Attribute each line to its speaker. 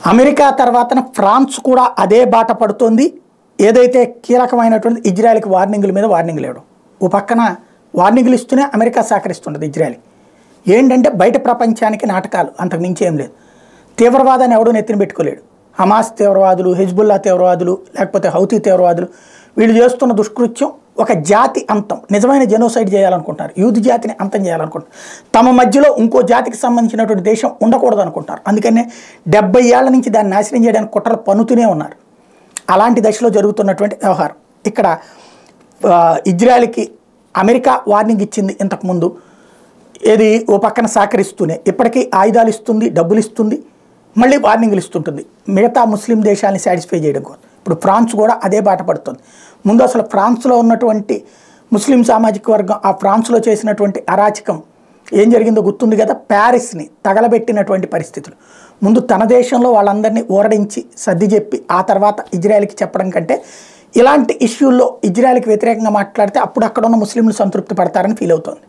Speaker 1: America తర్వాతన France కూడా అదే బాట పడుతోంది. ఏదైతే కీలకమైనటువంటి ఇజ్రాయెల్కి వార్నింగుల మీద వార్నింగ్లు ఇవ్వడం, ఓ పక్కన వార్నింగ్లు ఇస్తూనే అమెరికా సహకరిస్తుంటుంది ఇజ్రాయెల్. ఏంటంటే బయట ప్రపంచానికి నాటకాలు, అంతకు మించి ఏం లేదు. తీవ్రవాదాన్ని ఎవడూ నెత్తిన పెట్టుకోలేడు. హమాస్ తీవ్రవాదులు, హెజ్బుల్లా తీవ్రవాదులు, లేకపోతే హౌతీ తీవ్రవాదులు, వీళ్ళు చేస్తున్న దుష్కృత్యం ఒక జాతి అంతం, నిజమైన జెనోసైడ్ చేయాలనుకుంటారు, యూత్ జాతిని అంతం చేయాలనుకుంటారు. తమ మధ్యలో ఇంకో జాతికి సంబంధించినటువంటి దేశం ఉండకూడదు అనుకుంటారు. అందుకనే 70 ఏళ్ల నుంచి దాన్ని నాశనం చేయడానికి కుట్రలు పన్నుతూనే ఉన్నారు. అలాంటి దశలో జరుగుతున్నటువంటి వ్యవహారం. ఇక్కడ ఇజ్రాయెల్కి అమెరికా వార్నింగ్ ఇచ్చింది ఇంతకుముందు, ఏది ఓ పక్కన సహకరిస్తూనే ఇప్పటికీ ఆయుధాలు ఇస్తుంది, డబ్బులు ఇస్తుంది, మళ్ళీ వార్నింగ్లు ఇస్తుంటుంది మిగతా ముస్లిం దేశాలని సాటిస్ఫై చేయడం కోసం. ఇప్పుడు ఫ్రాన్స్ కూడా అదే బాట పడుతుంది. ముందు అసలు ఫ్రాన్స్లో ఉన్నటువంటి ముస్లిం సామాజిక వర్గం ఆ ఫ్రాన్స్లో చేసినటువంటి అరాచకం ఏం జరిగిందో గుర్తుంది కదా, ప్యారిస్ని తగలబెట్టినటువంటి పరిస్థితులు. ముందు తన దేశంలో వాళ్ళందరినీ ఓరడించి సర్ది చెప్పి ఆ తర్వాత ఇజ్రాయెల్కి చెప్పడం కంటే ఇలాంటి ఇష్యూల్లో ఇజ్రాయెల్కి వ్యతిరేకంగా మాట్లాడితే అప్పుడు అక్కడ ఉన్న ముస్లింలు సంతృప్తి పడతారని ఫీల్ అవుతోంది.